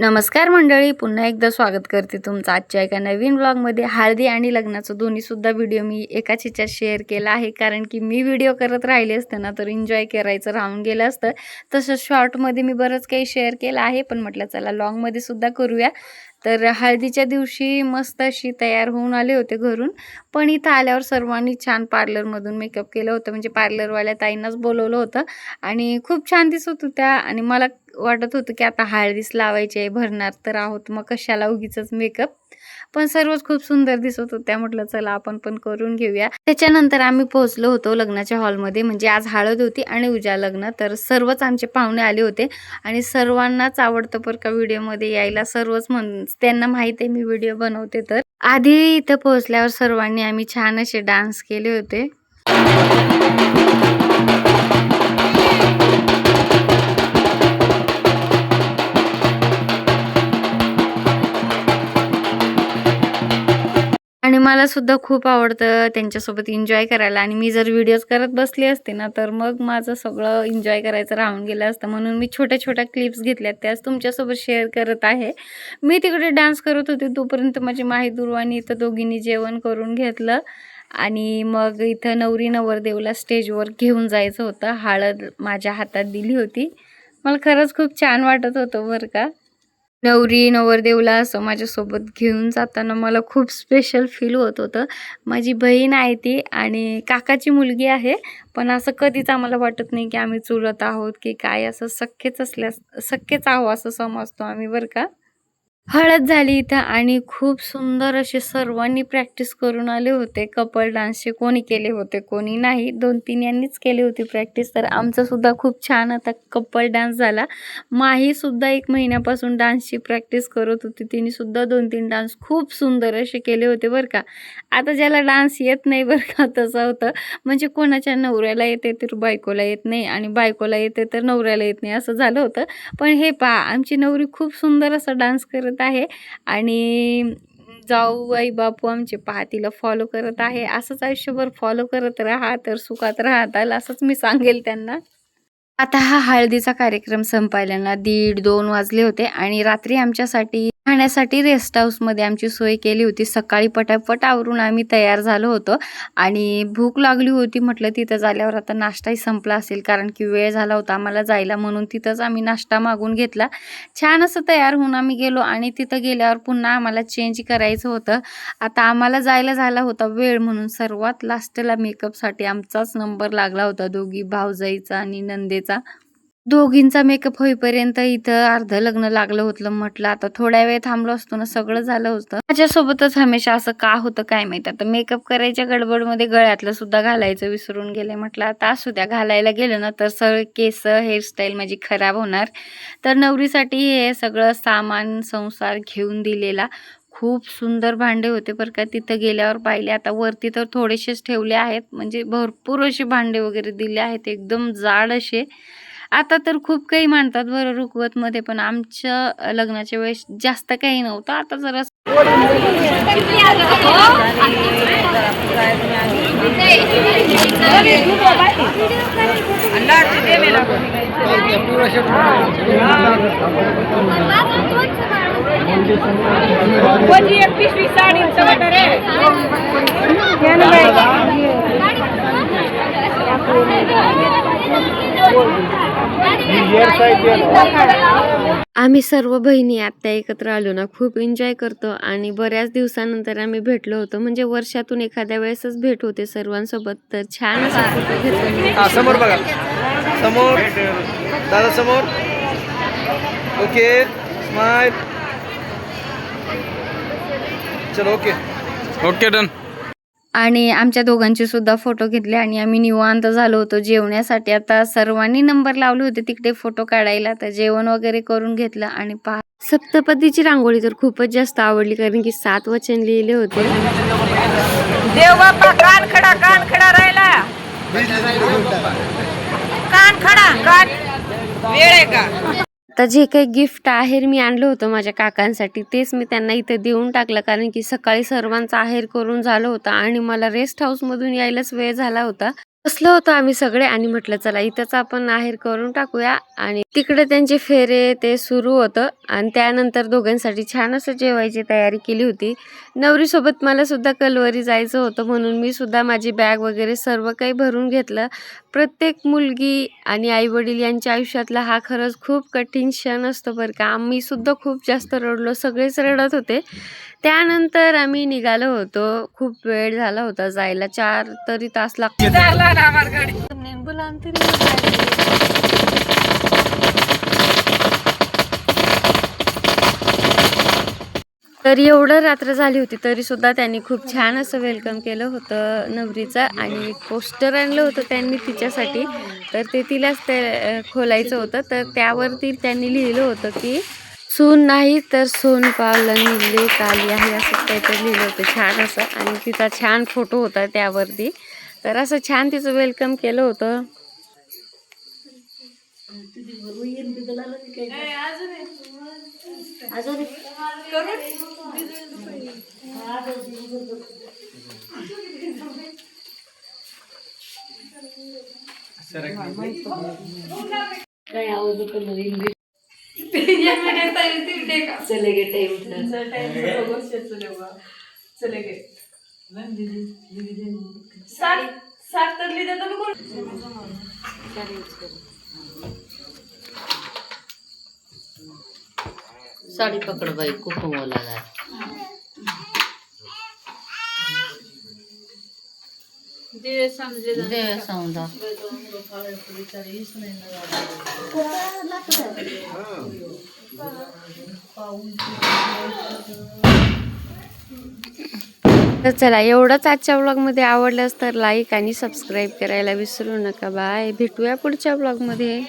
नमस्कार मंडळी, पुन्हा एकदा स्वागत करते तुमचं आजच्या एका नवीन व्लॉगमध्ये। हळदी आणि लग्नाचं दोन्हीसुद्धा व्हिडिओ मी एकाच ह्याच्यात शेअर केला आहे, कारण की मी व्हिडिओ करत राहिले असते ना तर एन्जॉय करायचं राहून गेलं असतं। तसंच शॉर्टमध्ये मी बरंच काही शेअर केलं आहे, पण म्हटलं चला लॉंगमध्ये सुद्धा करूया। तर हळदीच्या दिवशी मस्त अशी तयार होऊन आले होते घरून, पण इथं आल्यावर सर्वांनी छान पार्लरमधून मेकअप केलं होतं, म्हणजे पार्लरवाल्या ताईंनाच बोलवलं होतं आणि खूप छान दिसत होत्या। आणि मला वाटत होतं की आता हळदीच लावायची आहे, भरणार तर आहोत, मग कशाला उगीचच मेकअप। पण सर्वच खूप सुंदर दिसत होत्या, म्हटलं चला आपण पण करून घेऊया। त्याच्यानंतर आम्ही पोहोचलो होतो लग्नाच्या हॉलमध्ये, म्हणजे आज हळद होती आणि उद्या लग्न। तर सर्वच आमचे पाहुणे आले होते आणि सर्वांनाच आवडतं बरं का व्हिडिओमध्ये यायला, सर्वच त्यांना माहित आहे मी व्हिडिओ बनवते। तर आधी इथं पोहोचल्यावर सर्वांनी आम्ही छान असे डान्स केले होते। आणि मला सुद्धा खूप आवडतं त्यांच्यासोबत एन्जॉय करायला, आणि मी जर व्हिडिओज करत बसली असते ना तर मग माझं सगळं एन्जॉय करायचं राहून गेलं असतं, म्हणून मी छोट्या छोट्या क्लिप्स घेतल्यात, त्याच तुमच्यासोबत शेअर करत आहे। मी तिकडे डान्स करत होते तोपर्यंत माझी माहीदुरू आणि इथं दोघींनी जेवण करून घेतलं, आणि मग इथं नवरी नवरदेवला स्टेजवर घेऊन जायचं होतं। हळद माझ्या हातात दिली होती, मला खरंच खूप छान वाटत होतं बरं का। नवरी नवरदेवला असं माझ्यासोबत घेऊन जाताना मला खूप स्पेशल फील होत होतं। माझी बहीण आहे ती, आणि काकाची मुलगी आहे, पण असं कधीच आम्हाला वाटत नाही की आम्ही चुलत आहोत की काय, असं सख्खेच आहो असं समजतो आम्ही बरं का। हळद झाली इथं, आणि खूप सुंदर असे सर्वांनी प्रॅक्टिस करून आले होते। कपल डान्सचे कोणी केले होते कोणी नाही, 2-3 यांनीच केली होती प्रॅक्टिस। तर आमचा सुद्धा खूप छान आता कपल डान्स झाला। माही सुद्धा 1 महिन्यापासून डान्सची प्रॅक्टिस करत होती, तिने सुद्धा 2-3 डान्स खूप सुंदर असे केले होते बरं का। आता ज्याला डान्स येत नाही बरं का तसं होतं, म्हणजे कोणाच्या नवऱ्याला येते तर बायकोला येत नाही, आणि बायकोला येते तर नवऱ्याला येत नाही, असं झालं होतं। पण हे पहा, आमची नवरी खूप सुंदर असा डान्स करत आहे, आणि जाऊबाई बापू आमचे पहा तिला फॉलो करत आहे। असंच आयुष्यभर फॉलो करत राहा तर सुखात राहताल, असंच मी सांगेल त्यांना। आता हा हळदीचा कार्यक्रम संपायला ना 1:30-2 वाजले होते, आणि रात्री आमच्यासाठी खाण्यासाठी रेस्ट हाऊसमध्ये आमची सोय केली होती। सकाळी पटापट आवरून आम्ही तयार झालो होतो, आणि भूक लागली होती, म्हटलं तिथं झाल्यावर आता नाश्ताही संपला असेल, कारण की वेळ झाला होता आम्हाला जायला, म्हणून तिथंच आम्ही नाश्ता मागून घेतला। छान असं तयार होऊन आम्ही गेलो, आणि तिथं गेल्यावर पुन्हा आम्हाला चेंज करायचं होतं। आता आम्हाला जायला झाला होता वेळ, म्हणून सर्वात लास्टला मेकअपसाठी आमचाच नंबर लागला होता, दोघी भाऊजाईचा आणि नंदेचा। दोघींचा मेकअप होईपर्यंत इथं अर्धं लग्न लागलं होतं। म्हटलं आता थोड्या वेळ थांबलो असतो ना सगळं झालं होतं। माझ्यासोबतच हमेशा असं का होतं काय माहित। आता मेकअप करायच्या गडबडमध्ये गळ्यातलं सुद्धा घालायचं विसरून गेले, म्हटलं आता असू द्या, घालायला गेलं ना तर सगळे केस हेअरस्टाईल माझी खराब होणार। तर नवरीसाठी हे सगळं सामान संसार घेऊन दिलेला। खूप सुंदर भांडे होते बरं का, तिथं गेल्यावर पाहिले। आता वरती तर थोडेसेच ठेवले आहेत, म्हणजे भरपूर असे भांडे वगैरे दिले आहेत, एकदम जाड असे। आता तर खूप काही मांडतात बरं रुखवतमध्ये, पण आमच्या लग्नाच्या वेळेस जास्त काही नव्हतं। आता जरा आम्ही सर्व बहिणी आता एकत्र आलो ना खूप एन्जॉय करतो, आणि बऱ्याच दिवसानंतर आम्ही भेटलो होतो, म्हणजे वर्षातून एखाद्या वेळेसच भेट होते सर्वांसोबत। तर छान असा फोटो घेतला। समोर बघा, समोर दादा, समोर। ओके, स्माइल, चलो, ओके ओके, डन। आणि आमच्या दोघांचे सुद्धा फोटो घेतले, आणि आम्ही निवांत झालो होतो जेवण्यासाठी। आता सर्वांनी नंबर लावले होते तिकडे फोटो काढायला, तर जेवण वगैरे करून घेतलं। आणि पहा, सप्तपदीची रांगोळी तर खूपच जास्त आवडली, कारण की 7 वचन लिहिले होते। देव बाप्पा कान खडा राहिला, कान वेळ आहे का। आता जे काही गिफ्ट आहेर मी आणलं होतं माझ्या काकांसाठी, तेच मी त्यांना इथे देऊन टाकलं, कारण की सकाळी सर्वांचा आहेर करून झालं होतं, आणि मला रेस्ट हाऊसमधून यायलाच वेळ झाला होता। बसलो होतो आम्ही सगळे आणि म्हटलं चला इथंच आपण आहेर करून टाकूया. आणि तिकडे त्यांचे फेरे ते सुरू होतं आणि त्यानंतर दोघांसाठी छान असं जेवायची तयारी केली होती. नवरीसोबत मला सुद्धा कलवरी जायचं होतं म्हणून मी सुद्धा माझी बॅग वगैरे सर्व काही भरून घेतलं. प्रत्येक मुलगी आणि आईवडील यांच्या आयुष्यातला हा खरंच खूप कठीण क्षण असतो बरं का. आम्ही सुद्धा खूप जास्त रडलो, सगळेच रडत होते. त्यानंतर आम्ही निघालो होतो. खूप वेळ झाला होता जायला, 4 तरी तास लागतात. तर एवढं रात्र झाली होती तरी सुद्धा त्यांनी खूप छान असं वेलकम केलं होतं नवरीचं. आणि एक पोस्टर आणलं होतं त्यांनी तिच्यासाठी, तर ते तिलाच ते खोलायचं होतं. तर त्यावरती त्यांनी लिहिलं होतं की सून नाही तर सोन पावलं लेक आली आहे, असं काहीतरी लिहिलं होतं छान असं. आणि तिचा छान फोटो होता त्यावरती. तर असं छान तिचं वेलकम केलं होतं. साडी पकड बाई कुटुंबाला देव समजा तर चला एवढंच आजच्या व्लॉगमध्ये. आवडल्यास तर लाईक आणि सबस्क्राईब करायला विसरू नका. बाय, भेटूया पुढच्या व्लॉगमध्ये.